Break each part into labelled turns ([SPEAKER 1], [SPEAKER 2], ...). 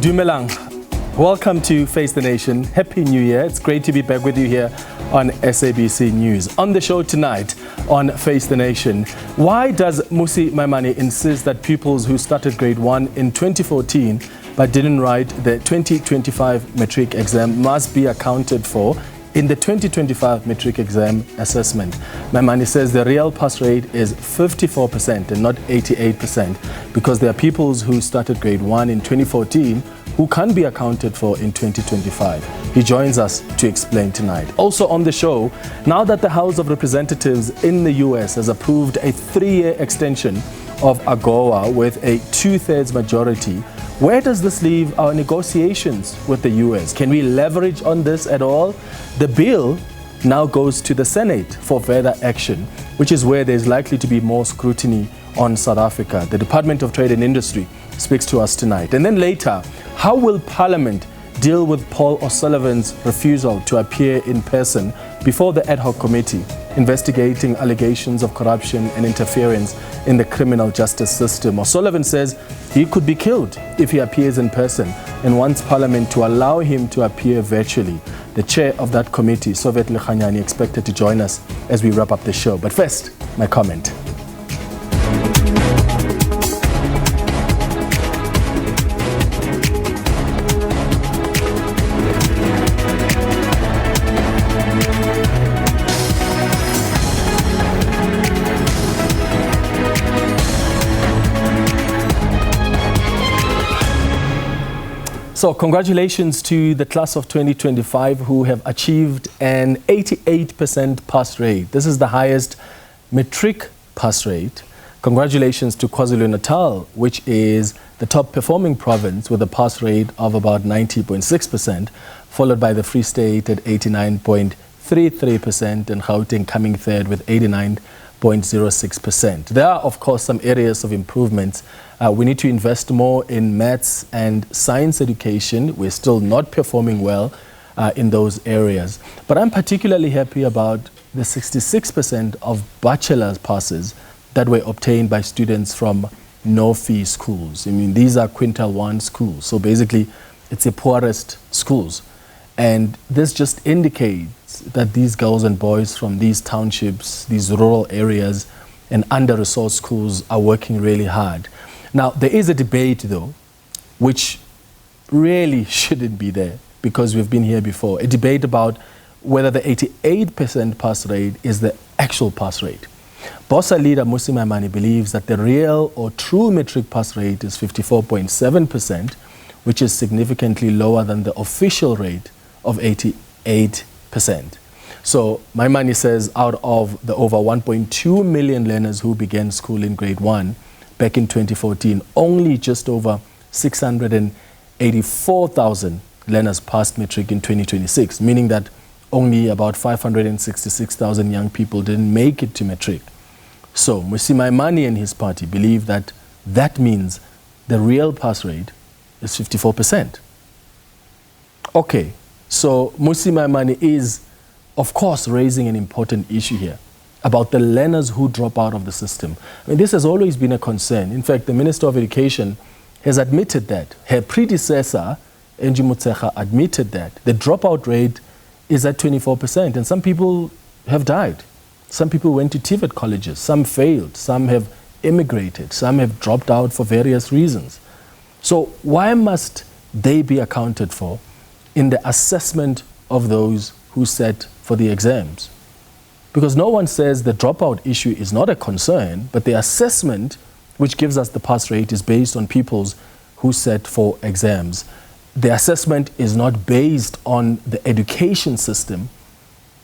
[SPEAKER 1] Dumelang, welcome to Face the Nation. Happy New Year. It's great to be back with you here on SABC News. On the show tonight on Face the Nation, why does Mmusi Maimane insist that pupils who started grade 1 in 2014 but didn't write the 2025 Matric exam must be accounted for in the 2025 Matric exam assessment? Maimane says the real pass rate is 54% and not 88% because there are pupils who started grade 1 in 2014 who can be accounted for in 2025. He joins us to explain tonight. Also on the show, now that the House of Representatives in the US has approved a 3-year extension of AGOA with a 2/3 majority, where does this leave our negotiations with the US? Can we leverage on this at all? The bill now goes to the Senate for further action, which is where there's likely to be more scrutiny on South Africa. The Department of Trade and Industry speaks to us tonight. And then later, how will Parliament deal with Paul O'Sullivan's refusal to appear in person before the Ad Hoc Committee investigating allegations of corruption and interference in the criminal justice system? O'Sullivan says he could be killed if he appears in person and wants Parliament to allow him to appear virtually. The chair of that committee, Xolelwa, expected to join us as we wrap up the show. But first, my comment. So congratulations to the class of 2025 who have achieved an 88% pass rate. This is the highest Matric pass rate. Congratulations to KwaZulu-Natal, which is the top performing province with a pass rate of about 90.6%, followed by the Free State at 89.33% and Gauteng coming third with 89.06%. There are, of course, some areas of improvements. We need to invest more in maths and science education. We're still not performing well in those areas. But I'm particularly happy about the 66% of bachelor's passes that were obtained by students from no-fee schools. I mean, these are Quintile 1 schools. So basically, it's the poorest schools. And this just indicates that these girls and boys from these townships, these rural areas, and under-resourced schools are working really hard. Now, there is a debate, though, which really shouldn't be there because we've been here before. A debate about whether the 88% pass rate is the actual pass rate. BOSA Leader Mmusi Maimane believes that the real or true Matric pass rate is 54.7%, which is significantly lower than the official rate of 88%. So Maimane says out of the over 1.2 million learners who began school in grade 1 back in 2014, only just over 684,000 learners passed Matric in 2026, meaning that only about 566,000 young people didn't make it to Matric. So Mmusi Maimane and his party believe that that means the real pass rate is 54%. Okay, so Mmusi Maimane is, of course, raising an important issue here about the learners who drop out of the system. I mean, this has always been a concern. In fact, the Minister of Education has admitted that. Her predecessor, Angie Motshekga, admitted that the dropout rate is at 24%, and some people have died. Some people went to TVET colleges, some failed, some have immigrated, some have dropped out for various reasons. So why must they be accounted for in the assessment of those who sat for the exams? Because no one says the dropout issue is not a concern, but the assessment which gives us the pass rate is based on pupils who sat for exams. The assessment is not based on the education system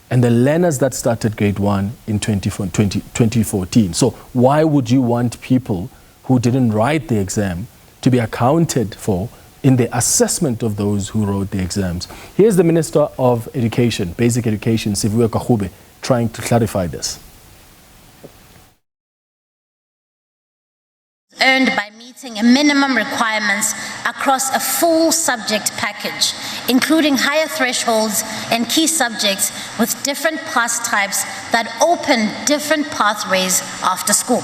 [SPEAKER 1] and the learners that started grade 1 in 2014. So why would you want people who didn't write the exam to be accounted for in the assessment of those who wrote the exams? Here's the Minister of Education, Basic Education, Sivuyo Kahube, trying to clarify this.
[SPEAKER 2] Earned by meeting minimum requirements across a full subject package, including higher thresholds and key subjects with different pass types that open different pathways after school.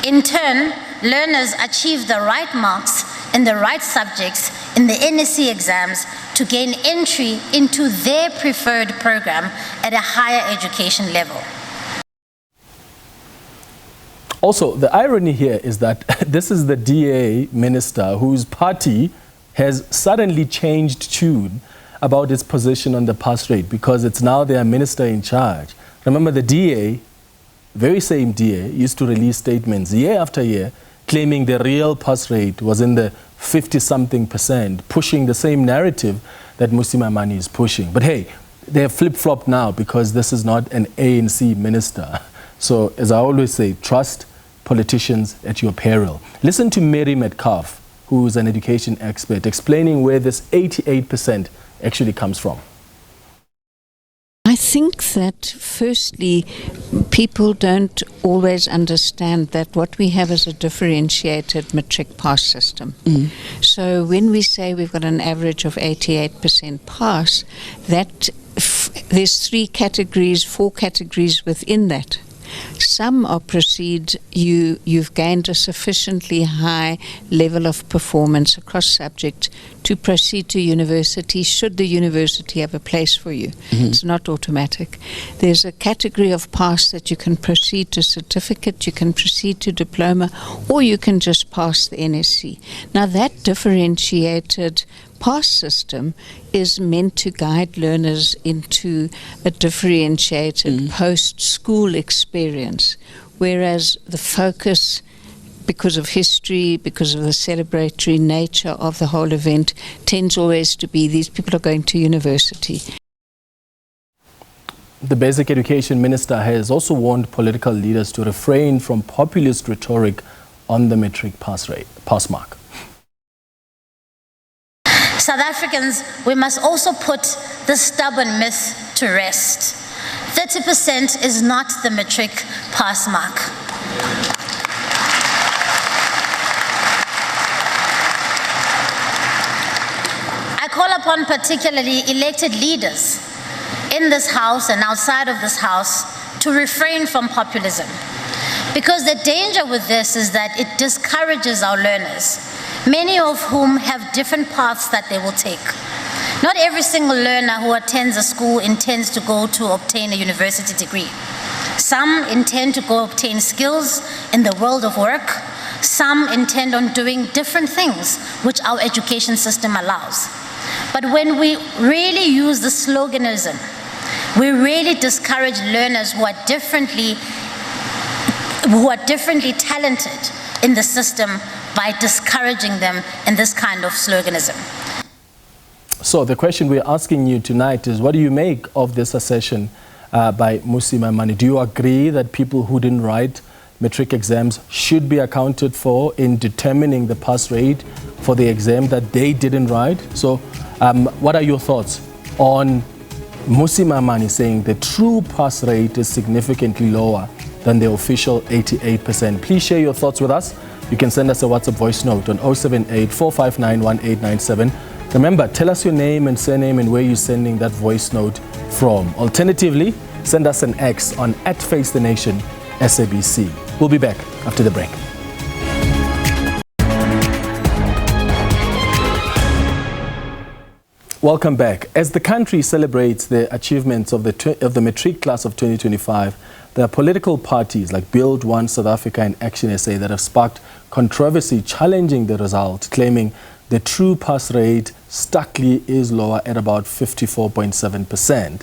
[SPEAKER 2] In turn, learners achieve the right marks in the right subjects in the NSC exams to gain entry into their preferred program at a higher education level.
[SPEAKER 1] Also, the irony here is that this is the DA minister whose party has suddenly changed tune about its position on the pass rate because it's now their minister in charge. Remember, the DA, very same DA, used to release statements year after year claiming the real pass rate was in the 50-something%, pushing the same narrative that Mmusi Maimane is pushing. But hey, they have flip-flopped now because this is not an ANC minister. So, as I always say, trust politicians at your peril. Listen to Mary Metcalf, who is an education expert, explaining where this 88% actually comes from.
[SPEAKER 3] I think that firstly, people don't always understand that what we have is a differentiated matric pass system. So when we say we've got an average of 88% pass, that there's 4 categories within that. Some are you've gained a sufficiently high level of performance across subject to proceed to university, should the university have a place for you. It's not automatic. There's a category of pass that you can proceed to certificate, you can proceed to diploma, or you can just pass the NSC. Now that differentiated pass system is meant to guide learners into a differentiated post-school experience, whereas the focus, because of history, because of the celebratory nature of the whole event, tends always to be these people are going to university.
[SPEAKER 1] The Basic Education Minister has also warned political leaders to refrain from populist rhetoric on the matric pass mark.
[SPEAKER 2] South Africans, we must also put the stubborn myth to rest. 30% is not the matric pass mark. I call upon particularly elected leaders in this House and outside of this House to refrain from populism, because the danger with this is that it discourages our learners, many of whom have different paths that they will take. Not every single learner who attends a school intends to go to obtain a university degree. Some intend to go obtain skills in the world of work. Some intend on doing different things, which our education system allows. But when we really use the sloganism, we really discourage learners who are differently talented in the system by discouraging them in this kind of sloganism.
[SPEAKER 1] So the question we're asking you tonight is, what do you make of this assertion by Mmusi Maimane? Do you agree that people who didn't write matric exams should be accounted for in determining the pass rate for the exam that they didn't write? So what are your thoughts on Mmusi Maimane saying the true pass rate is significantly lower than the official 88%? Please share your thoughts with us. You can send us a WhatsApp voice note on 078-459-1897. Remember, tell us your name and surname and where you're sending that voice note from. Alternatively, send us an X on @FaceTheNation SABC. We'll be back after the break. Welcome back. As the country celebrates the achievements of the matric class of 2025, there are political parties like Build One South Africa and Action SA that have sparked controversy challenging the result, claiming the true pass rate starkly is lower at about 54.7%.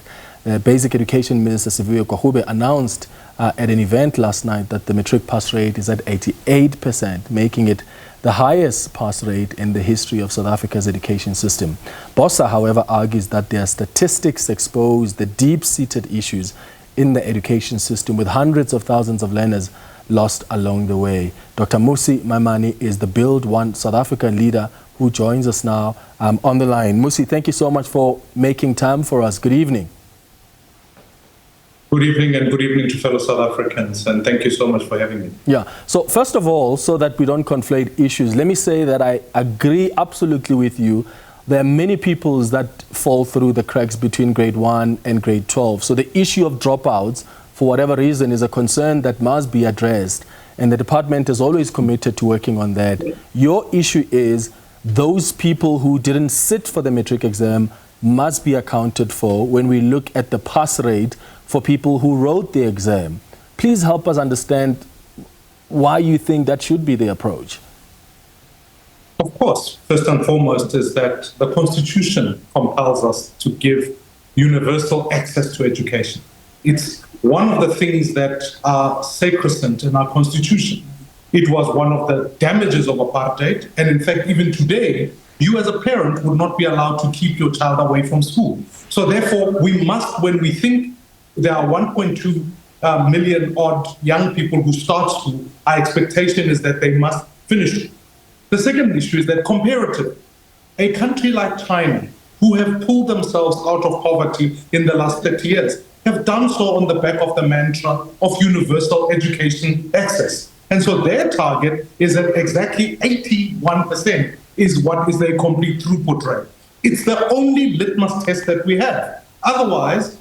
[SPEAKER 1] Basic Education Minister Siviwe Kwahube announced at an event last night that the matric pass rate is at 88%, making it the highest pass rate in the history of South Africa's education system. BOSA, however, argues that their statistics expose the deep-seated issues in the education system, with hundreds of thousands of learners lost along the way. Dr. Mmusi Maimane is the Build One South Africa leader who joins us now on the line. Mmusi, thank you so much for making time for us. Good evening.
[SPEAKER 4] Good evening, and good evening to fellow South Africans, and thank you so much for having me.
[SPEAKER 1] Yeah, so first of all, so that we don't conflate issues, let me say that I agree absolutely with you. There are many pupils that fall through the cracks between grade 1 and grade 12. So the issue of dropouts, for whatever reason, is a concern that must be addressed, and the department is always committed to working on that. Your issue is those people who didn't sit for the matric exam must be accounted for when we look at the pass rate for people who wrote the exam. Please help us understand why you think that should be the approach.
[SPEAKER 4] Of course, first and foremost is that the Constitution compels us to give universal access to education. It's one of the things that are sacrosanct in our Constitution. It was one of the damages of apartheid, and in fact, even today, you as a parent would not be allowed to keep your child away from school. So therefore, we must, when we think there are 1.2 million odd young people who start school, our expectation is that they must finish it. The second issue is that comparatively, a country like China, who have pulled themselves out of poverty in the last 30 years, have done so on the back of the mantra of universal education access. And so their target is that exactly 81% is what is their complete throughput rate. It's the only litmus test that we have. Otherwise,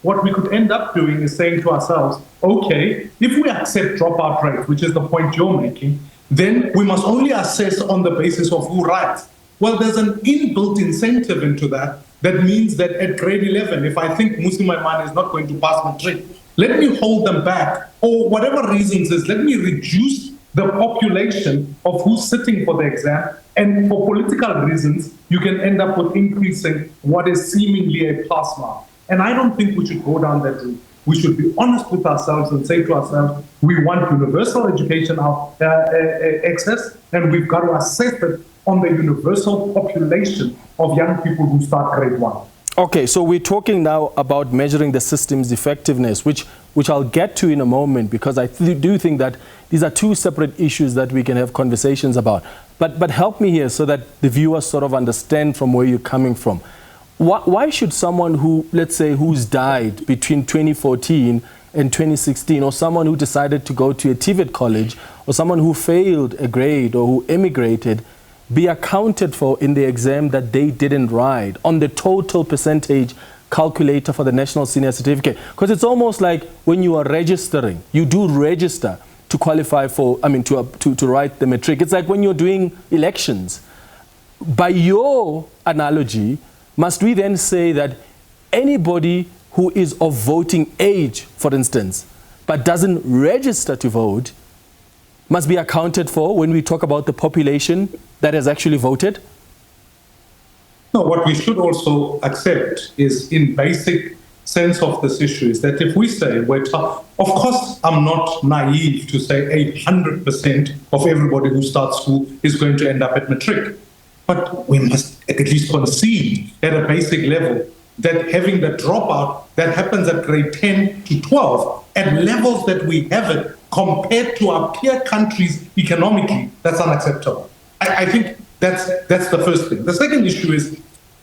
[SPEAKER 4] what we could end up doing is saying to ourselves, okay, if we accept dropout rate, which is the point you're making, then we must only assess on the basis of who writes. Well, there's an inbuilt incentive into that. That means that at grade 11, if I think Mmusi Maimane is not going to pass matric, let me hold them back, or whatever reasons is, let me reduce the population of who's sitting for the exam, and for political reasons, you can end up with increasing what is seemingly a pass mark. And I don't think we should go down that route. We should be honest with ourselves and say to ourselves, we want universal education access, and we've got to assess it on the universal population of young people who start grade 1.
[SPEAKER 1] Okay, so we're talking now about measuring the system's effectiveness, which I'll get to in a moment, because I do think that these are two separate issues that we can have conversations about. But help me here so that the viewers sort of understand from where you're coming from. Why should someone who, let's say, who's died between 2014 and 2016, or someone who decided to go to a TVET college, or someone who failed a grade or who emigrated, be accounted for in the exam that they didn't write on the total percentage calculator for the National Senior Certificate? Because it's almost like when you are registering, you do register to qualify for, to write the matric. It's like when you're doing elections. By your analogy, must we then say that anybody who is of voting age, for instance, but doesn't register to vote, must be accounted for when we talk about the population that has actually voted?
[SPEAKER 4] No, what we should also accept is, in basic sense of this issue, is that if we say of course, I'm not naive to say 100% of everybody who starts school is going to end up at matric. But we must at least concede at a basic level that having the dropout that happens at grade 10 to 12 at levels that we have it compared to our peer countries economically, that's unacceptable. I think that's the first thing. The second issue is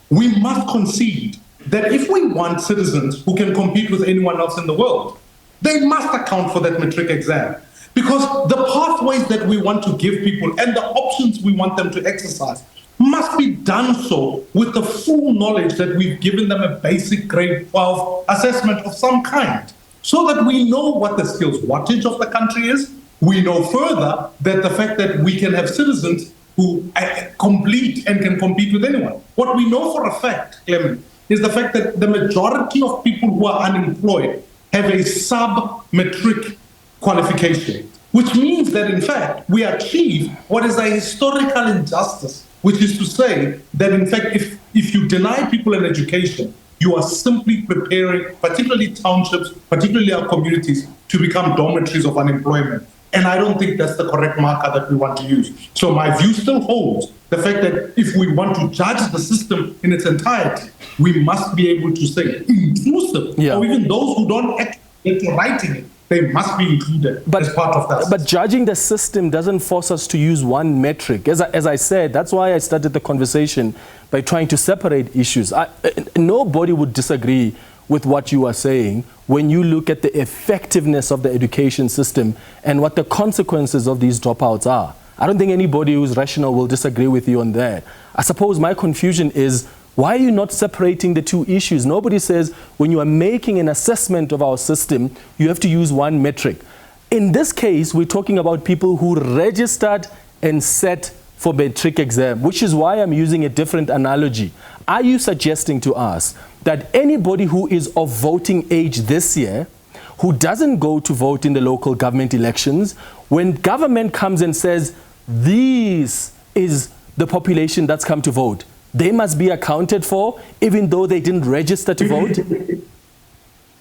[SPEAKER 4] we must concede that if we want citizens who can compete with anyone else in the world, they must account for that matric exam. Because the pathways that we want to give people and the options we want them to exercise must be done so with the full knowledge that we've given them a basic grade 12 assessment of some kind, so that we know what the skills wattage of the country is. We know further that the fact that we can have citizens who complete and can compete with anyone. What we know for a fact, Clement, is the fact that the majority of people who are unemployed have a sub-matric qualification, which means that, in fact, we achieve what is a historical injustice, which is to say that, in fact, if you deny people an education, you are simply preparing, particularly townships, particularly our communities, to become dormitories of unemployment. And I don't think that's the correct marker that we want to use. So my view still holds the fact that if we want to judge the system in its entirety, we must be able to say inclusive, or even those who don't actually get to writing it, they must be included as part of that.
[SPEAKER 1] But judging the system doesn't force us to use one metric. As I said, that's why I started the conversation by trying to separate issues. Nobody would disagree with what you are saying when you look at the effectiveness of the education system and what the consequences of these dropouts are. I don't think anybody who's rational will disagree with you on that. I suppose my confusion is, why are you not separating the two issues? Nobody says when you are making an assessment of our system, you have to use one metric. In this case, we're talking about people who registered and sat for Matric exam, which is why I'm using a different analogy. Are you suggesting to us that anybody who is of voting age this year, who doesn't go to vote in the local government elections, when government comes and says, this is the population that's come to vote, they must be accounted for even though they didn't register to vote?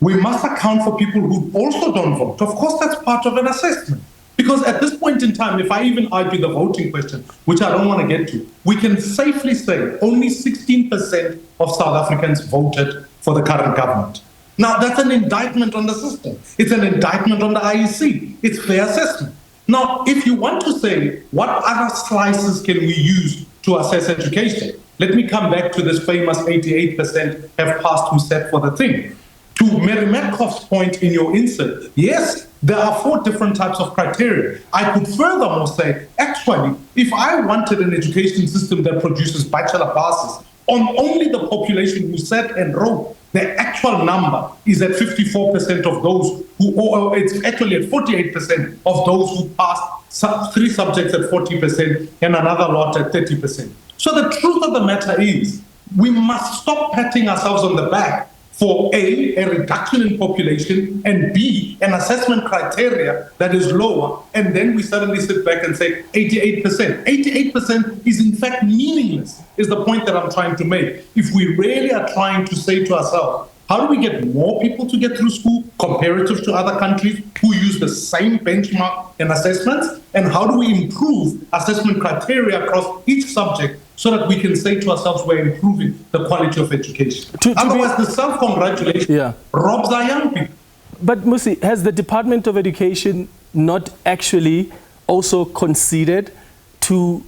[SPEAKER 4] We must account for people who also don't vote. Of course, that's part of an assessment. Because at this point in time, if I even argue the voting question, which I don't want to get to, we can safely say only 16% of South Africans voted for the current government. Now, that's an indictment on the system. It's an indictment on the IEC. It's fair assessment. Now, if you want to say what other slices can we use to assess education, let me come back to this famous 88% have passed who sat for the thing. To Mary Metcalf's point in your insert, yes, there are 4 different types of criteria. I could furthermore say, actually, if I wanted an education system that produces bachelor passes on only the population who sat and wrote, the actual number is at 54% of those who, or it's actually at 48% of those who passed 3 subjects at 40% and another lot at 30%. So the truth of the matter is, we must stop patting ourselves on the back for A, reduction in population, and B, an assessment criteria that is lower, and then we suddenly sit back and say 88%. 88% is in fact meaningless, is the point that I'm trying to make. If we really are trying to say to ourselves, how do we get more people to get through school comparative to other countries who use the same benchmark and assessments? And how do we improve assessment criteria across each subject so that we can say to ourselves we're improving the quality of education? Otherwise, the self-congratulation robs our young people.
[SPEAKER 1] But Mmusi, has the Department of Education not actually also conceded to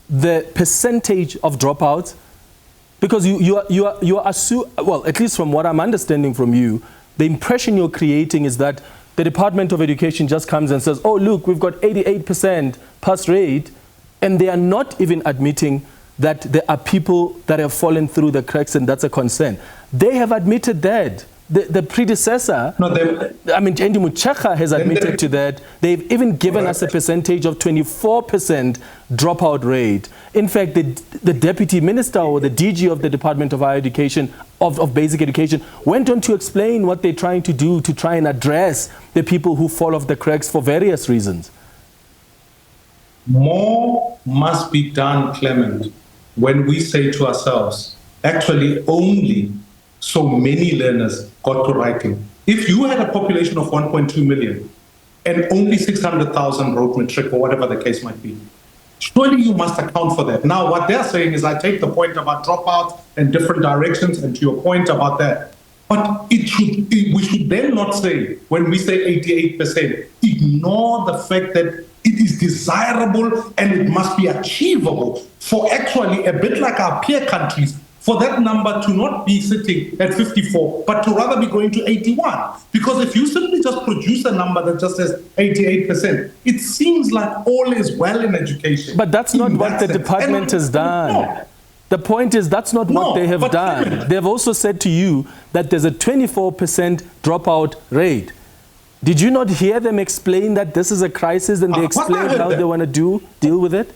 [SPEAKER 1] the percentage of dropouts? Because you are well, at least from what I'm understanding from you, the impression you're creating is that the Department of Education just comes and says, oh, look, we've got 88% pass rate, and they are not even admitting that there are people that have fallen through the cracks, and that's a concern. They have admitted that. The predecessor, Andy Mucheka has admitted to that. They've even given us a percentage of 24% dropout rate. In fact, the deputy minister or the DG of the Department of Higher Education, of Basic Education, went on to explain what they're trying to do to try and address the people who fall off the cracks for various reasons.
[SPEAKER 4] More must be done, Clement, when we say to ourselves, actually only so many learners got to writing. If you had a population of 1.2 million and only 600,000 wrote Matric or whatever the case might be, surely you must account for that. Now, what they're saying is, I take the point about dropouts and different directions, and to your point about that, but we should then not say, when we say 88%, ignore the fact that it is desirable and it must be achievable for actually a bit like our peer countries, for that number to not be sitting at 54, but to rather be going to 81. Because if you simply just produce a number that just says 88%, it seems like all is well in education.
[SPEAKER 1] But that's not what the department has done. The point is, that's not what they have done. They've also said to you that there's a 24% dropout rate. Did you not hear them explain that this is a crisis, and they explained how they want to deal with it?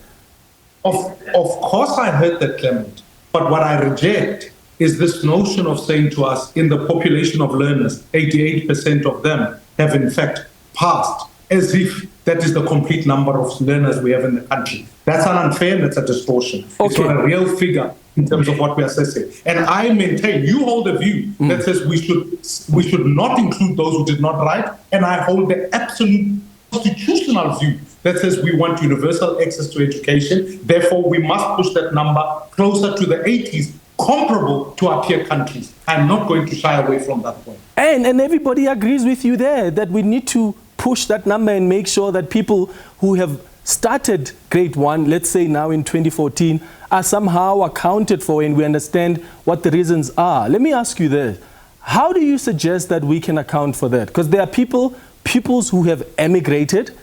[SPEAKER 4] Of course I heard that, Clement. But what I reject is this notion of saying to us, in the population of learners, 88% of them have in fact passed, as if that is the complete number of learners we have in the country. That's an unfair, that's a distortion. Okay. It's not a real figure in terms of what we're assessing. And I maintain, you hold a view that says we should not include those who did not write, and I hold the absolute constitutional view that says we want universal access to education. Therefore, we must push that number closer to the 80s, comparable to our peer countries. I'm not going to shy away from that point.
[SPEAKER 1] And everybody agrees with you there that we need to push that number and make sure that people who have started grade 1, let's say now in 2014, are somehow accounted for, and we understand what the reasons are. Let me ask you this. How do you suggest that we can account for that? Because there are pupils who have emigrated.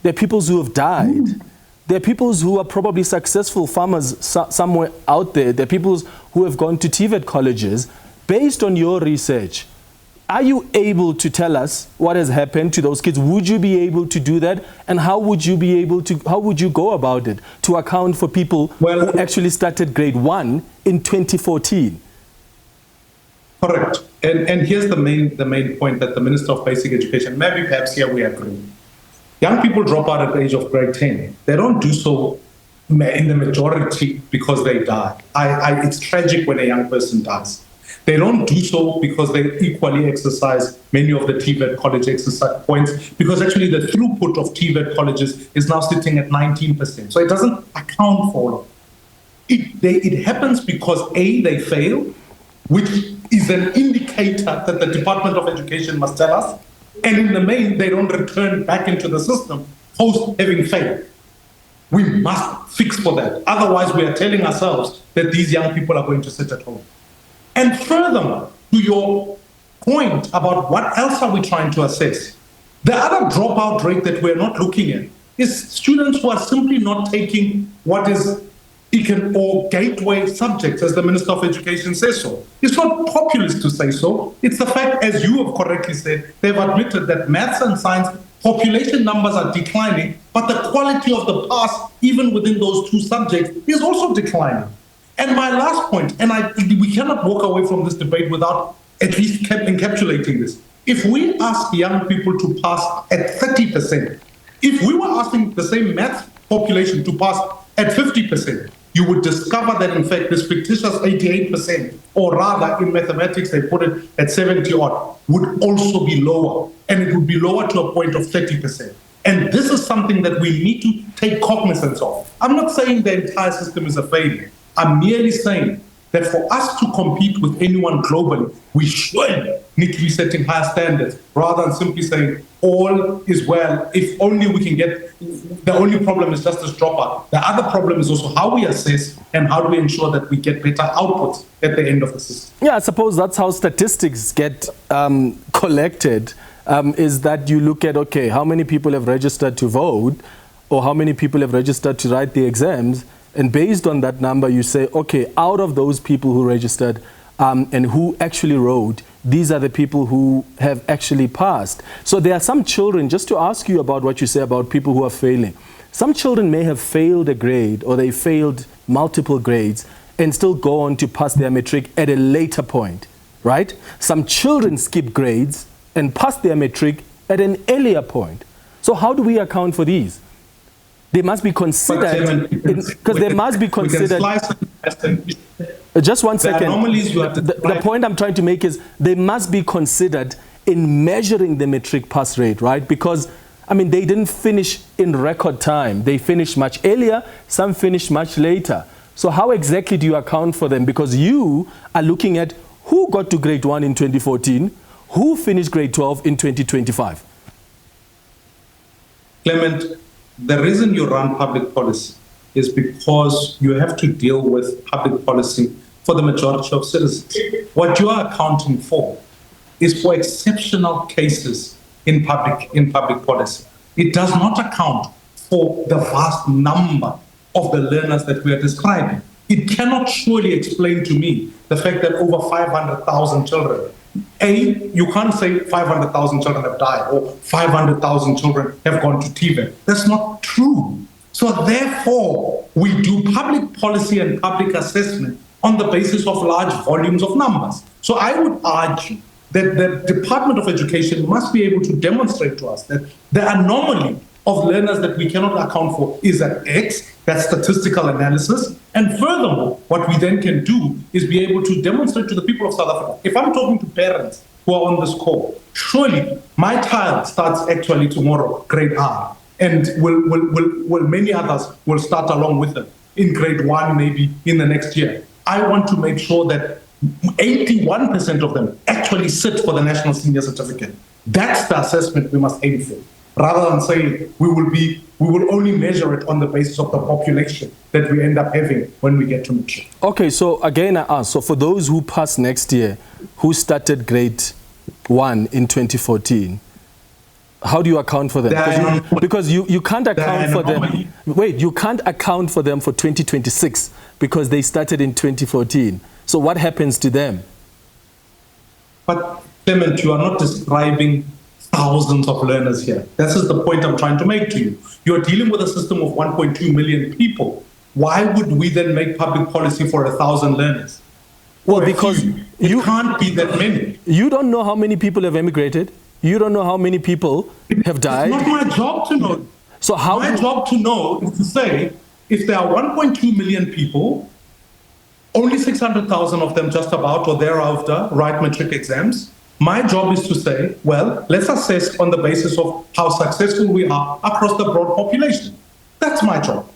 [SPEAKER 1] There are people who have died. There are people who are probably successful farmers somewhere out there. There are people who have gone to TVET colleges. Based on your research, Are you able to tell us what has happened to those kids? Would you be able to do that? And how would you be able to, how would you go about it to account for people who actually started grade 1 in 2014?
[SPEAKER 4] Correct. And here's the main point that the Minister of Basic Education, maybe perhaps here we agree. Young people drop out at the age of grade 10. They don't do so in the majority because they die. It's tragic when a young person dies. They don't do so because they equally exercise many of the TVET college exercise points, because actually the throughput of TVET colleges is now sitting at 19%. So it doesn't account for it. It happens because A, they fail, which is an indicator that the Department of Education must tell us, and in the main, they don't return back into the system post having failed. We must fix for that. Otherwise, we are telling ourselves that these young people are going to sit at home. And furthermore, to your point about what else are we trying to assess, the other dropout rate that we're not looking at is students who are simply not taking what is or gateway subjects, as the Minister of Education says so. It's not populist to say so. It's the fact, as you have correctly said, they've admitted that maths and science population numbers are declining, but the quality of the pass, even within those two subjects, is also declining. And my last point, and we cannot walk away from this debate without at least encapsulating this. If we ask young people to pass at 30%, if we were asking the same math population to pass at 50%, you would discover that, in fact, this fictitious 88%, or rather in mathematics, they put it at 70-odd, would also be lower. And it would be lower to a point of 30%. And this is something that we need to take cognizance of. I'm not saying the entire system is a failure. I'm merely saying that for us to compete with anyone globally, we should need to be setting higher standards rather than simply saying all is well, if only we can get, the only problem is just this dropout. The other problem is also how we assess and how do we ensure that we get better outputs at the end of the system.
[SPEAKER 1] Yeah, I suppose that's how statistics get collected, is that you look at, okay, how many people have registered to vote or how many people have registered to write the exams, and based on that number, you say, okay, out of those people who registered and who actually wrote, these are the people who have actually passed. So there are some children, just to ask you about what you say about people who are failing. Some children may have failed a grade or they failed multiple grades and still go on to pass their matric at a later point, right? Some children skip grades and pass their matric at an earlier point. So how do we account for these? They must be considered, because they must be considered. Just one second. The point I'm trying to make is they must be considered in measuring the matric pass rate, right? Because, I mean, they didn't finish in record time. They finished much earlier, some finished much later. So how exactly do you account for them? Because you are looking at who got to grade 1 in 2014, who finished grade 12 in 2025.
[SPEAKER 4] Clement, the reason you run public policy is because you have to deal with public policy for the majority of citizens. What you are accounting for is for exceptional cases in public policy. It does not account for the vast number of the learners that we are describing. It cannot surely explain to me the fact that over 500,000 children, you can't say 500,000 children have died or 500,000 children have gone to TVET. That's not true. So therefore, we do public policy and public assessment on the basis of large volumes of numbers. So I would argue that the Department of Education must be able to demonstrate to us that the anomaly of learners that we cannot account for is at X, that's statistical analysis. And furthermore, what we then can do is be able to demonstrate to the people of South Africa. If I'm talking to parents who are on this call, surely my child starts actually tomorrow, grade R, and will many others will start along with them in grade 1, maybe in the next year. I want to make sure that 81% of them actually sit for the National Senior Certificate. That's the assessment we must aim for, rather than saying we will only measure it on the basis of the population that we end up having when we get to matric. Okay,
[SPEAKER 1] so again I ask, so for those who pass next year, who started grade 1 in 2014, how do you account for them? Because you can't account for them. Wait, you can't account for them for 2026 because they started in 2014. So what happens to them?
[SPEAKER 4] But Clement, you are not describing thousands of learners here. This is the point I'm trying to make to you. You're dealing with a system of 1.2 million people. Why would we then make public policy for 1,000 learners?
[SPEAKER 1] Well, because
[SPEAKER 4] you can't be that many.
[SPEAKER 1] You don't know how many people have emigrated. You don't know how many people have died.
[SPEAKER 4] It's not my job to know.
[SPEAKER 1] So how
[SPEAKER 4] my job to know is to say, if there are 1.2 million people, only 600,000 of them just about or thereafter write matric exams. My job is to say, well, let's assess on the basis of how successful we are across the broad population. That's my job.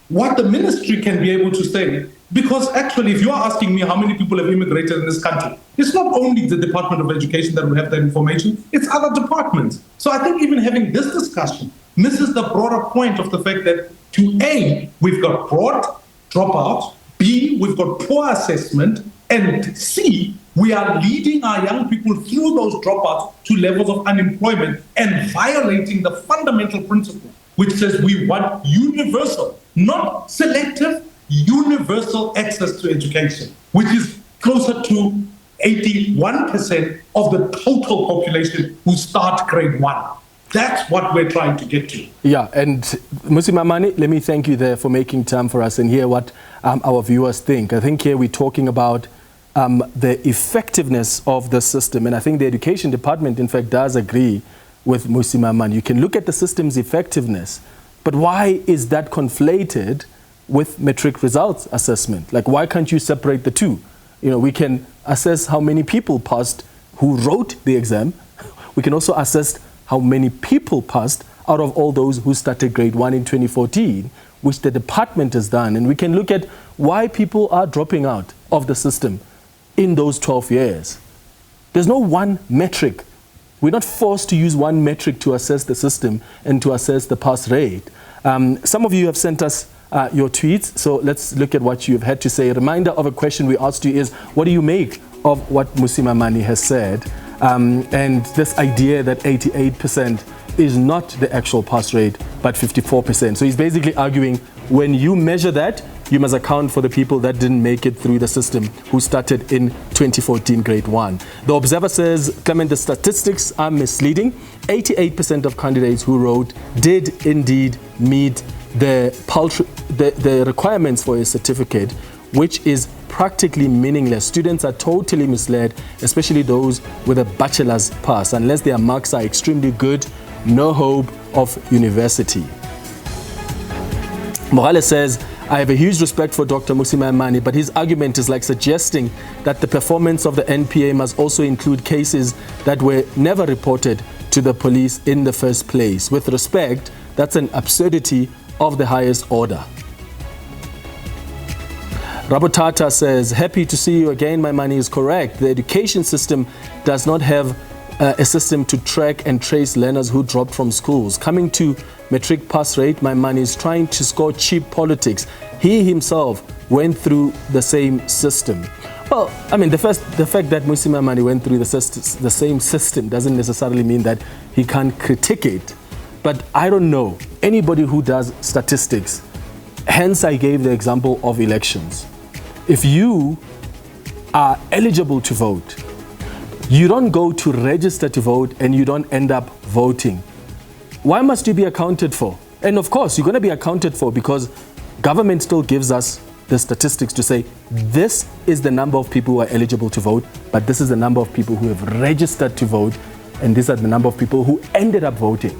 [SPEAKER 4] What the ministry can be able to say, because actually, if you're asking me how many people have immigrated in this country, it's not only the Department of Education that will have that information, it's other departments. So I think even having this discussion misses the broader point of the fact that to A, we've got broad dropout, B, we've got poor assessment, and C, we are leading our young people through those dropouts to levels of unemployment and violating the fundamental principle, which says we want universal, not selective, universal access to education, which is closer to 81% of the total population who start grade 1. That's what we're trying to get to.
[SPEAKER 1] Yeah, and Mmusi Maimane, let me thank you there for making time for us and hear what our viewers think. I think here we're talking about the effectiveness of the system, and I think the Education Department, in fact, does agree with Mmusi Maimane. You can look at the system's effectiveness, but why is that conflated with matric results assessment? Like, why can't you separate the two? You know, we can assess how many people passed who wrote the exam. We can also assess how many people passed out of all those who started grade 1 in 2014, which the department has done. And we can look at why people are dropping out of the system in those 12 years. There's no one metric. We're not forced to use one metric to assess the system and to assess the pass rate. Some of you have sent us your tweets, so let's look at what you've had to say. A reminder of a question we asked you is, what do you make of what Mmusi Maimane has said? And this idea that 88% is not the actual pass rate, but 54%. So he's basically arguing when you measure that, you must account for the people that didn't make it through the system who started in 2014 grade 1. The Observer says, Clement, the statistics are misleading. 88% of candidates who wrote did indeed meet the requirements for a certificate, which is practically meaningless. Students are totally misled, especially those with a bachelor's pass. Unless their marks are extremely good, no hope of university. Morales says, I have a huge respect for Dr. Mmusi Maimane, but his argument is like suggesting that the performance of the NPA must also include cases that were never reported to the police in the first place. With respect, that's an absurdity of the highest order. Rabotata says, happy to see you again. Maimane is correct. The education system does not have a system to track and trace learners who dropped from schools. Coming to matric pass rate, Maimane is trying to score cheap politics. He himself went through the same system. Well, I mean, the fact that Mmusi Maimane went through the same system doesn't necessarily mean that he can't critique it. But I don't know anybody who does statistics. Hence, I gave the example of elections. If you are eligible to vote, you don't go to register to vote and you don't end up voting. Why must you be accounted for? And of course, you're going to be accounted for because government still gives us the statistics to say this is the number of people who are eligible to vote, but this is the number of people who have registered to vote, and these are the number of people who ended up voting.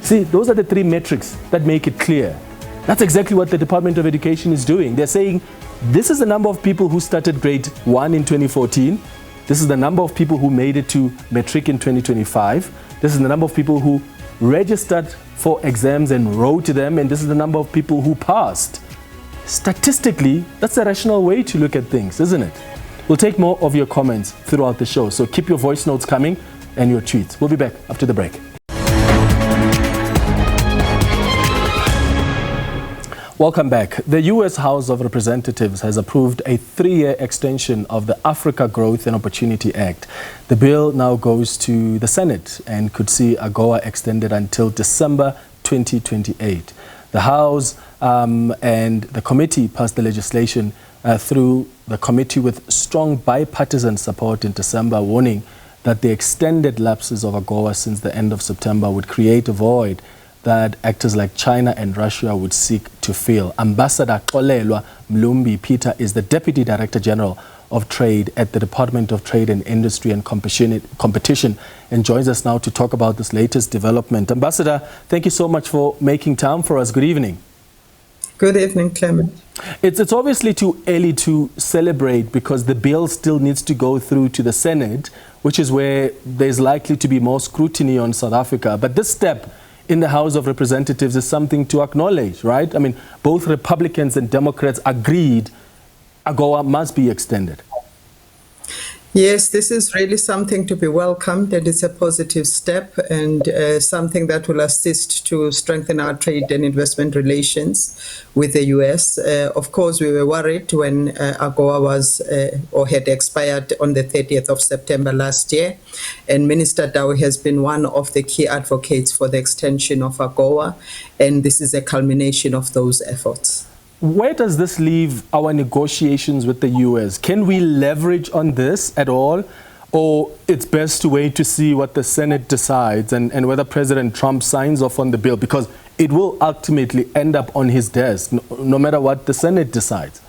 [SPEAKER 1] See, those are the three metrics that make it clear. That's exactly what the Department of Education is doing. They're saying this is the number of people who started grade 1 in 2014. This is the number of people who made it to matric in 2025. This is the number of people who registered for exams and wrote to them, and this is the number of people who passed. Statistically, that's a rational way to look at things, isn't it? We'll take more of your comments throughout the show, so keep your voice notes coming and your tweets. We'll be back after the break. Welcome back. The U.S. House of Representatives has approved a 3-year extension of the Africa Growth and Opportunity Act. The bill now goes to the Senate and could see AGOA extended until December 2028. The House and the committee passed the legislation through the committee with strong bipartisan support in December, warning that the extended lapses of AGOA since the end of September would create a void that actors like China and Russia would seek to fill. Ambassador Xolelwa Mlumbi-Peter is the Deputy Director General of Trade at the Department of Trade and Industry and Competition and joins us now to talk about this latest development. Ambassador, thank you so much for making time for us. Good evening.
[SPEAKER 5] Good evening, Clement.
[SPEAKER 1] It's obviously too early to celebrate because the bill still needs to go through to the Senate, which is where there's likely to be more scrutiny on South Africa. But this step in the House of Representatives is something to acknowledge, right? I mean, both Republicans and Democrats agreed AGOA must be extended.
[SPEAKER 5] Yes, this is really something to be welcomed, and it's a positive step and something that will assist to strengthen our trade and investment relations with the US. Of course, we were worried when AGOA was or had expired on the 30th of September last year, and Minister Dawe has been one of the key advocates for the extension of AGOA, and this is a culmination of those efforts.
[SPEAKER 1] Where does this leave our negotiations with the US? Can we leverage on this at all? Or it's best to wait to see what the Senate decides and whether President Trump signs off on the bill? Because it will ultimately end up on his desk, no matter what the Senate decides.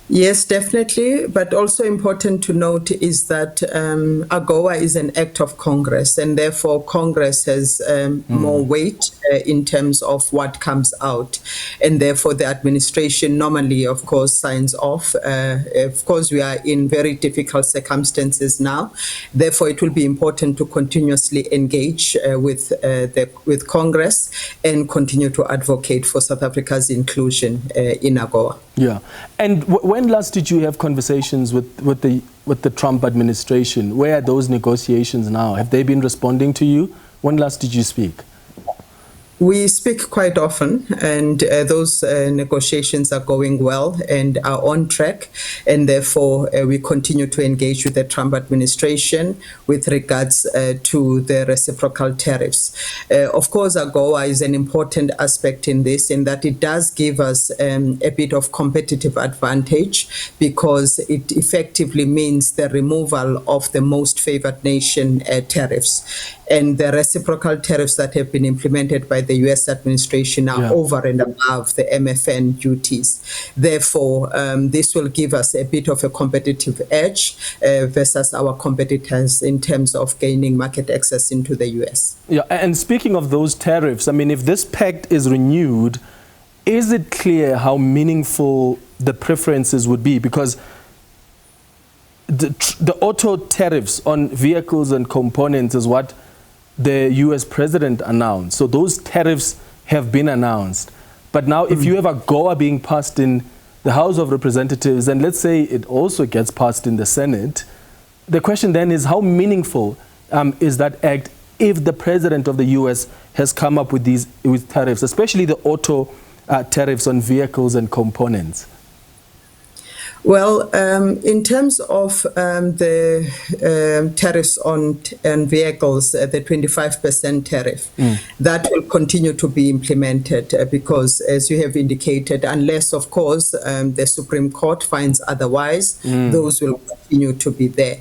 [SPEAKER 5] Yes, definitely. But also important to note is that AGOA is an act of Congress, and therefore Congress has more weight in terms of what comes out. And therefore the administration normally, of course, signs off. Of course, we are in very difficult circumstances now. Therefore, it will be important to continuously engage with Congress and continue to advocate for South Africa's inclusion in AGOA.
[SPEAKER 1] Yeah. And when last did you have conversations with the Trump administration? Where are those negotiations now? Have they been responding to you? When last did you speak?
[SPEAKER 5] We speak quite often, and those negotiations are going well and are on track, and therefore we continue to engage with the Trump administration with regards to the reciprocal tariffs. Of course, AGOA is an important aspect in this, in that it does give us a bit of competitive advantage, because it effectively means the removal of the most favored nation tariffs. And the reciprocal tariffs that have been implemented by the US administration are over and above the MFN duties. Therefore, this will give us a bit of a competitive edge versus our competitors in terms of gaining market access into the US.
[SPEAKER 1] Yeah, and speaking of those tariffs, I mean, if this pact is renewed, is it clear how meaningful the preferences would be? Because the auto tariffs on vehicles and components is what the US president announced. So those tariffs have been announced. But now if you have AGOA being passed in the House of Representatives, and let's say it also gets passed in the Senate, the question then is how meaningful is that act if the president of the US has come up with tariffs, especially the auto tariffs on vehicles and components?
[SPEAKER 5] Well, in terms of the tariffs on vehicles, the 25% tariff, that will continue to be implemented because, as you have indicated, unless, of course, the Supreme Court finds otherwise, those will continue to be there.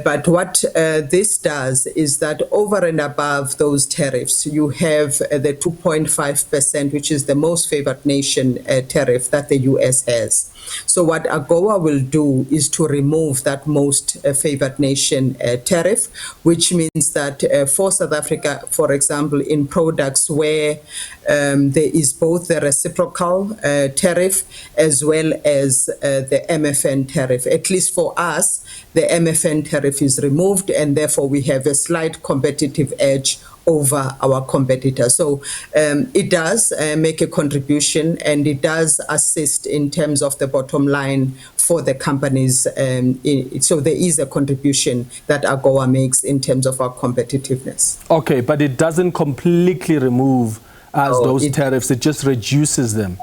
[SPEAKER 5] But what this does is that over and above those tariffs, you have the 2.5%, which is the most favored nation tariff that the US has. So what AGOA will do is to remove that most favored nation tariff, which means that for South Africa, for example, in products where there is both the reciprocal tariff as well as the MFN tariff, at least for us, the MFN tariff is removed, and therefore we have a slight competitive edge over our competitors. So it does make a contribution, and it does assist in terms of the bottom line for the companies. So there is a contribution that AGOA makes in terms of our competitiveness.
[SPEAKER 1] Okay, but it doesn't completely remove those tariffs, it just reduces them.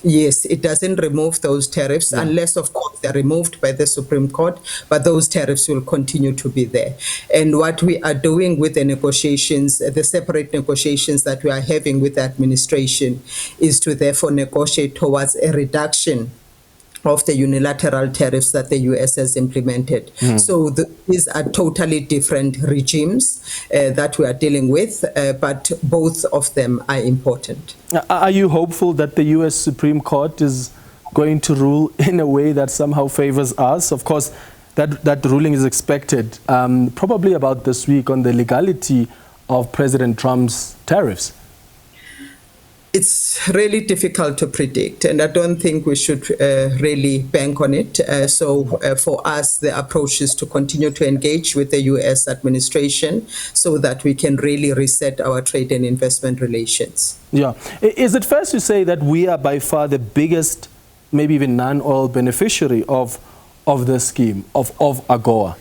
[SPEAKER 5] Yes, it doesn't remove those tariffs unless, of course, they're removed by the Supreme Court, but those tariffs will continue to be there. And what we are doing with the negotiations, the separate negotiations that we are having with the administration, is to therefore negotiate towards a reduction of the unilateral tariffs that the US has implemented. So these are totally different regimes that we are dealing with, but both of them are important.
[SPEAKER 1] Are you hopeful that the US Supreme Court is going to rule in a way that somehow favors us? Of course, that ruling is expected probably about this week on the legality of President Trump's tariffs.
[SPEAKER 5] It's really difficult to predict, and I don't think we should really bank on it. So for us, the approach is to continue to engage with the US administration so that we can really reset our trade and investment relations.
[SPEAKER 1] Yeah. Is it fair to say that we are by far the biggest, maybe even non-oil beneficiary of this scheme, of AGOA?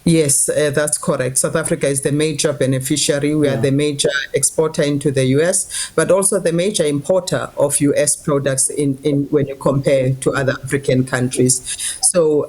[SPEAKER 5] Yes, that's correct. South Africa is the major beneficiary. We are the major exporter into the US, but also the major importer of US products in when you compare to other African countries. So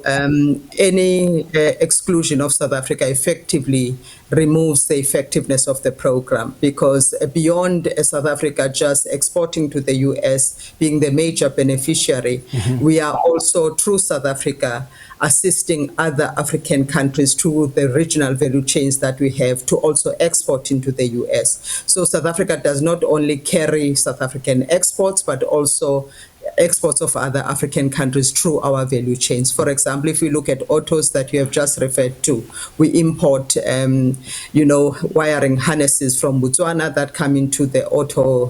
[SPEAKER 5] any exclusion of South Africa effectively removes the effectiveness of the program, because beyond South Africa just exporting to the US being the major beneficiary, we are also, through South Africa, assisting other African countries through the regional value chains that we have to also export into the US. So South Africa does not only carry South African exports, but also exports of other African countries through our value chains. For example, if we look at autos that you have just referred to, we import, wiring harnesses from Botswana that come into the auto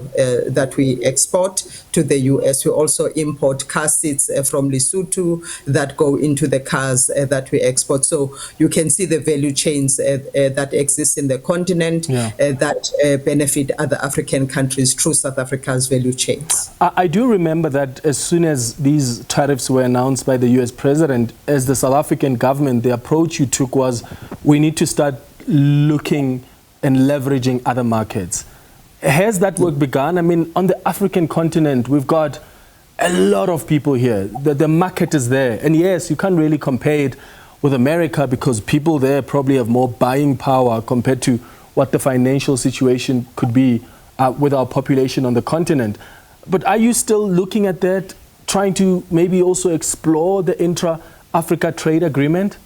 [SPEAKER 5] that we export to the US. We also import car seats from Lesotho that go into the cars that we export. So you can see the value chains that exist in the continent that benefit other African countries through South Africa's value chains.
[SPEAKER 1] I do remember that as soon as these tariffs were announced by the US president, as the South African government, the approach you took was, we need to start looking and leveraging other markets. Has that work begun? I mean, on the African continent, we've got a lot of people here. The market is there. And yes, you can't really compare it with America because people there probably have more buying power compared to what the financial situation could be with our population on the continent. But are you still looking at that, trying to maybe also explore the intra-Africa trade agreement?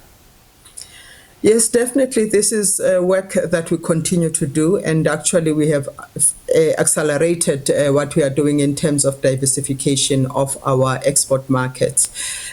[SPEAKER 5] Yes, definitely. This is work that we continue to do. And actually, we have accelerated what we are doing in terms of diversification of our export markets.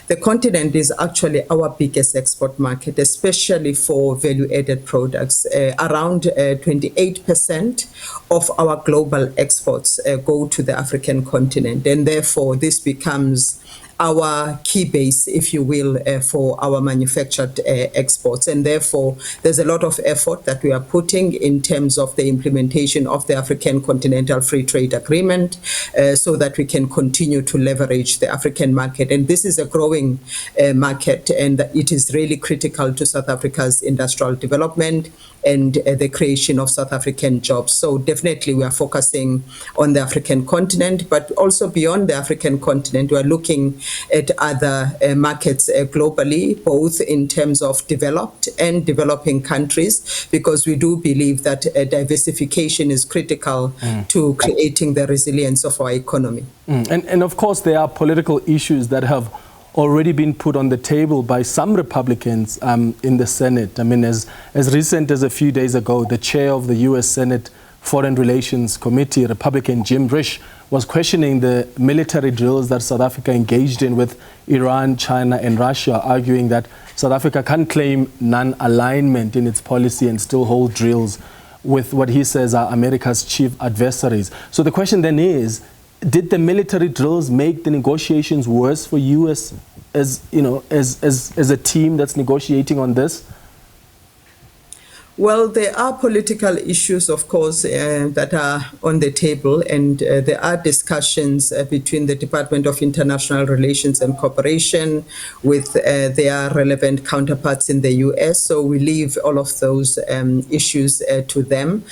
[SPEAKER 5] The continent is actually our biggest export market, especially for value-added products. Around 28% of our global exports go to the African continent. And therefore, this becomes our key base, if you will, for our manufactured exports. And therefore, there's a lot of effort that we are putting in terms of the implementation of the African Continental Free Trade Agreement so that we can continue to leverage the African market. And this is a growing market, and it is really critical to South Africa's industrial development and the creation of South African jobs. So definitely we are focusing on the African continent, but also beyond the African continent, we are looking at other markets globally, both in terms of developed and developing countries, because we do believe that diversification is critical to creating the resilience of our economy.
[SPEAKER 1] And of course, there are political issues that have already been put on the table by some Republicans in the Senate. I mean, as recent as a few days ago, the chair of the U.S. Senate Foreign Relations Committee, Republican Jim Risch, was questioning the military drills that South Africa engaged in with Iran, China, and Russia, arguing that South Africa can't claim non-alignment in its policy and still hold drills with what he says are America's chief adversaries. So the question then is, did the military drills make the negotiations worse for you as a team that's negotiating on this?
[SPEAKER 5] Well, there are political issues, of course, that are on the table, and there are discussions between the Department of International Relations and Cooperation with their relevant counterparts in the US. So we leave all of those issues to them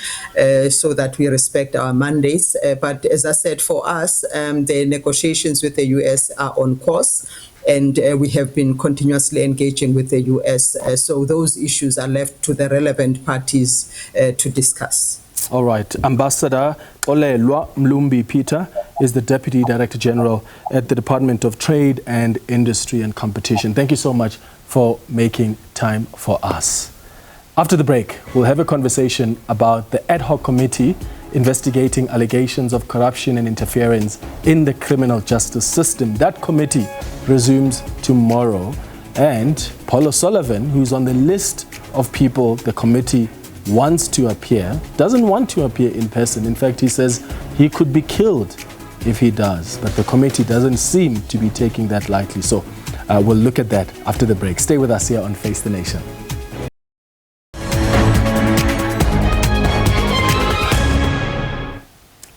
[SPEAKER 5] so that we respect our mandates. But as I said, for us, the negotiations with the US are on course. And we have been continuously engaging with the US. So those issues are left to the relevant parties to discuss.
[SPEAKER 1] All right. Ambassador Xolelwa Mlumbi-Peter is the Deputy Director General at the Department of Trade and Industry and Competition. Thank you so much for making time for us. After the break, we'll have a conversation about the Ad Hoc Committee investigating allegations of corruption and interference in the criminal justice system. That committee resumes tomorrow. And O Sullivan, who's on the list of people the committee wants to appear, doesn't want to appear in person. In fact, he says he could be killed if he does. But the committee doesn't seem to be taking that lightly. So we'll look at that after the break. Stay with us here on Face the Nation.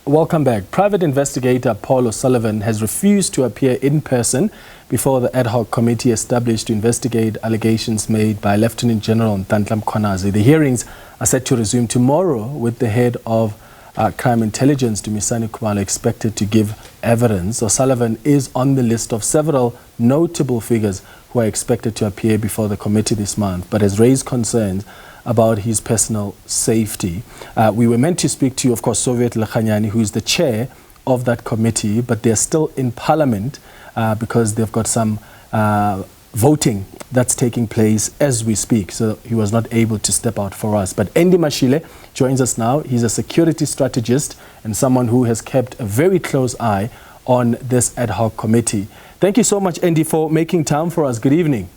[SPEAKER 1] Welcome back. Private investigator O Sullivan has refused to appear in person before the Ad Hoc Committee established to investigate allegations made by Lieutenant General Ntantla Mkhwanazi. The hearings are set to resume tomorrow with the head of crime intelligence, Dumisani Khumalo, expected to give evidence. O'Sullivan is on the list of several notable figures who are expected to appear before the committee this month, but has raised concerns about his personal safety. We were meant to speak to, of course, Soviet Lekhanyani, who is the chair of that committee, but they're still in Parliament because they've got some voting that's taking place as we speak. So he was not able to step out for us. But Andy Mashaile joins us now. He's a security strategist and someone who has kept a very close eye on this Ad Hoc Committee. Thank you so much, Andy, for making time for us. Good evening.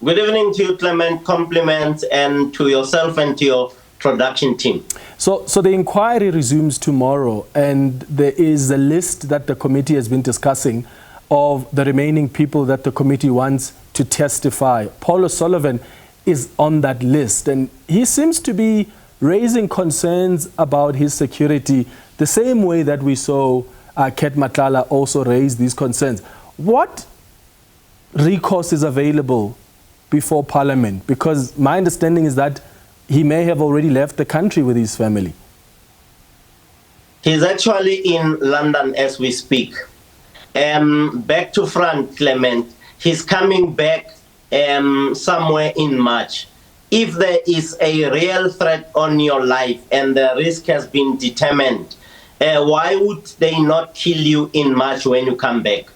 [SPEAKER 6] Good evening to you, Clement. Compliments and to yourself and to your production team.
[SPEAKER 1] So the inquiry resumes tomorrow, and there is a list that the committee has been discussing of the remaining people that the committee wants to testify. O Sullivan is on that list, and he seems to be raising concerns about his security the same way that we saw Ket Matlala also raise these concerns. What recourse is available before Parliament? Because my understanding is that he may have already left the country with his family.
[SPEAKER 6] He's actually in London as we speak. Back to front, Clement. He's coming back somewhere in March. If there is a real threat on your life and the risk has been determined, why would they not kill you in March when you come back?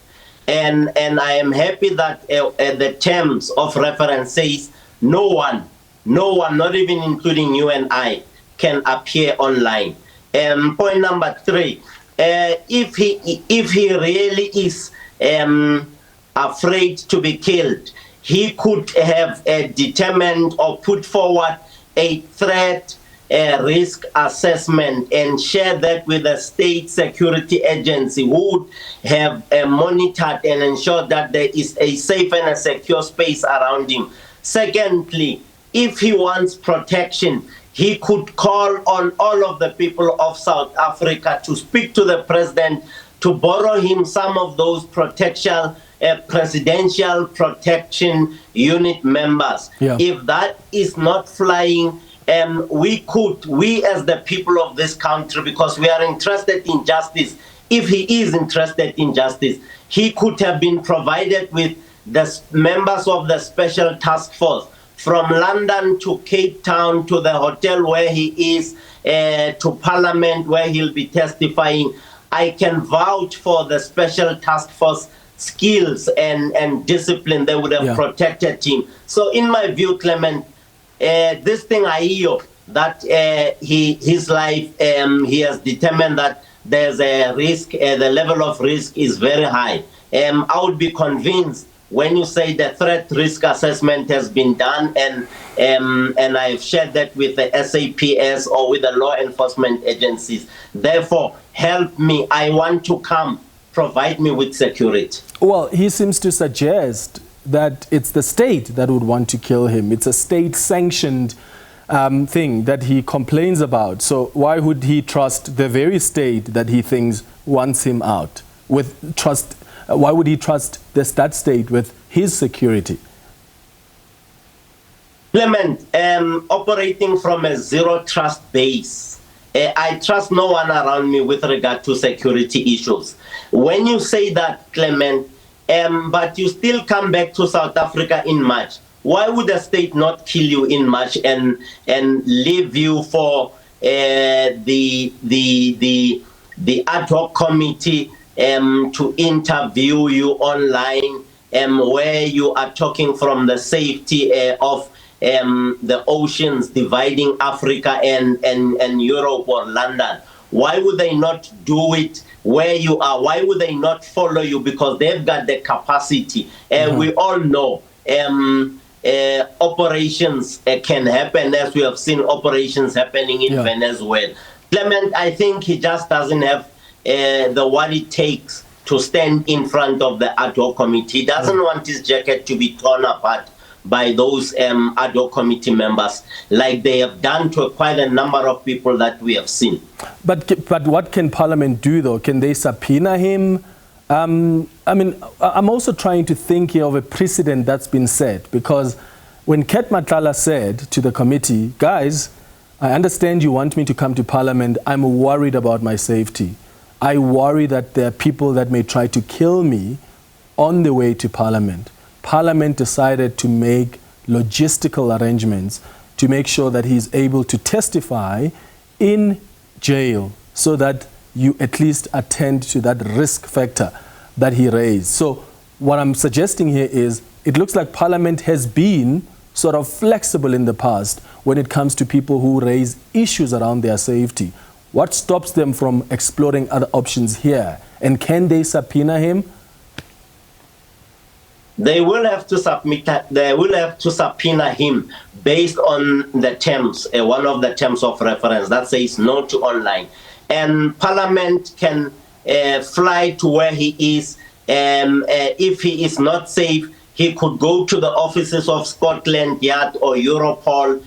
[SPEAKER 6] And I am happy that the terms of reference says no one, not even including you and I, can appear online. Point number 3, if he really is afraid to be killed, he could have determined or put forward a threat risk assessment and share that with the state security agency who would have monitored and ensured that there is a safe and a secure space around him. Secondly, if he wants protection, he could call on all of the people of South Africa to speak to the president to borrow him some of those presidential protection unit members.
[SPEAKER 1] Yeah.
[SPEAKER 6] If that is not flying, we as the people of this country, because we are interested in justice, if he is interested in justice, he could have been provided with the members of the special task force from London to Cape Town to the hotel where he is, to Parliament where he'll be testifying. I can vouch for the special task force skills and discipline that would have protected him. So in my view, Clement, this thing I hear that his life, he has determined that there's a risk, the level of risk is very high. I would be convinced when you say the threat risk assessment has been done, and I've shared that with the SAPS or with the law enforcement agencies. Therefore, help me. I want to come. Provide me with security.
[SPEAKER 1] Well, he seems to suggest that it's the state that would want to kill him. It's a state-sanctioned thing that he complains about. So why would he trust the very state that he thinks wants him out? Why would he trust that state with his security?
[SPEAKER 6] Clement, operating from a zero-trust base, I trust no one around me with regard to security issues. When you say that, Clement, but you still come back to South Africa in March, why would the state not kill you in March and leave you for the ad hoc committee to interview you online, where you are talking from the safety of the oceans dividing Africa and Europe or London? Why would they not do it where you are? Why would they not follow you? Because they've got the capacity. We all know operations can happen, as we have seen operations happening in Venezuela. Clement, I think he just doesn't have what it takes to stand in front of the ad hoc committee. He doesn't want his jacket to be torn apart by those ad hoc committee members, like they have done to quite a number of people that we have seen.
[SPEAKER 1] But what can Parliament do, though? Can they subpoena him? I mean, I'm also trying to think here of a precedent that's been set, because when Ket Matlala said to the committee, guys, I understand you want me to come to Parliament. I'm worried about my safety. I worry that there are people that may try to kill me on the way to Parliament. Parliament decided to make logistical arrangements to make sure that he's able to testify in jail, so that you at least attend to that risk factor that he raised. So what I'm suggesting here is, it looks like Parliament has been sort of flexible in the past when it comes to people who raise issues around their safety. What stops them from exploring other options here? And can they subpoena him?
[SPEAKER 6] They will have to subpoena him based on the terms, one of the terms of reference that says no to online. And Parliament can fly to where he is. If he is not safe, he could go to the offices of Scotland Yard or Europol,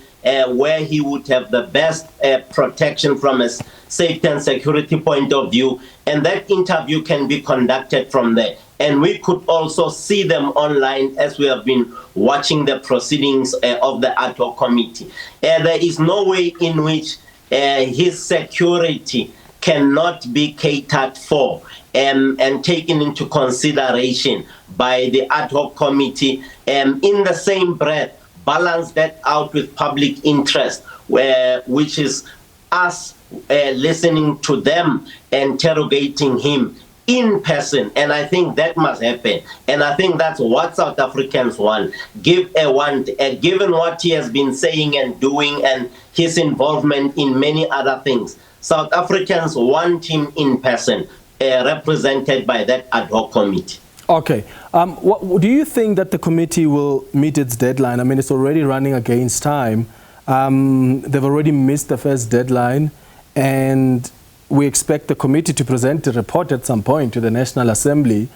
[SPEAKER 6] where he would have the best protection from a safety and security point of view. And that interview can be conducted from there. And we could also see them online, as we have been watching the proceedings of the ad hoc committee. There is no way in which his security cannot be catered for and taken into consideration by the ad hoc committee. In the same breath, balance that out with public interest, which is us listening to them, interrogating him in person. And I think that must happen. And I think that's what South Africans want. Given what he has been saying and doing and his involvement in many other things, South Africans want him in person, represented by that ad hoc committee.
[SPEAKER 1] Okay. Do you think that the committee will meet its deadline? I mean, it's already running against time. They've already missed the first deadline, and we expect the committee to present a report at some point to the National Assembly.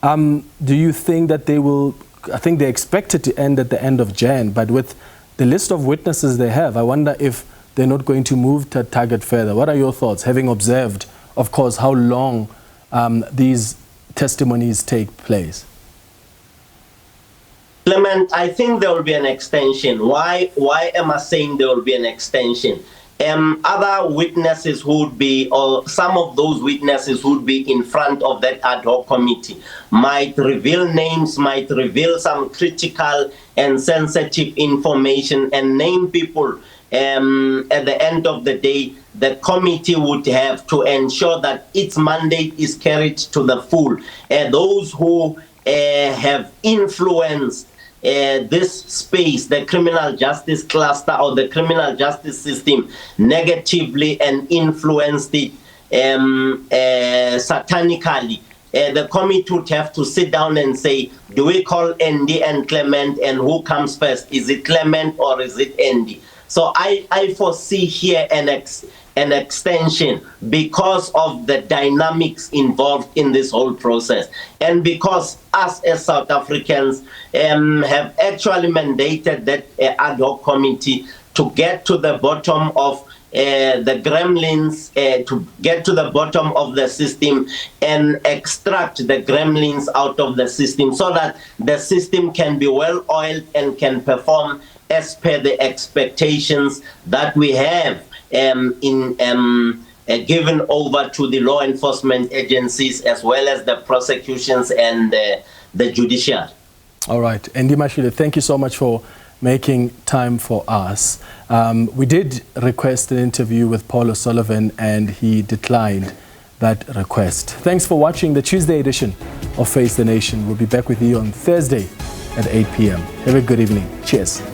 [SPEAKER 1] Do you think that they will? I think they expect it to end at the end of Jan, but with the list of witnesses they have, I wonder if they're not going to move the target further. What are your thoughts, having observed, of course, how long these testimonies take place?
[SPEAKER 6] Clement, I think there will be an extension. Why am I saying there will be an extension? Other witnesses would be, or some of those witnesses would be in front of that ad hoc committee, might reveal names, might reveal some critical and sensitive information, and name people. At the end of the day, the committee would have to ensure that its mandate is carried to the full. Those who have influenced this space, the criminal justice cluster or the criminal justice system, negatively and influenced it satanically, the committee would have to sit down and say, do we call Andy and Clement, and who comes first? Is it Clement or is it Andy? So I foresee here an extension because of the dynamics involved in this whole process, and because us as South Africans have actually mandated that ad hoc committee to get to the bottom of the gremlins, to get to the bottom of the system and extract the gremlins out of the system, so that the system can be well oiled and can perform as per the expectations that we have given over to the law enforcement agencies, as well as the prosecutions and the judiciary.
[SPEAKER 1] All right. Andy Mashaile, thank you so much for making time for us. We did request an interview with O Sullivan, and he declined that request. Thanks for watching the Tuesday edition of Face the Nation. We'll be back with you on Thursday at 8 p.m. Have a good evening. Cheers.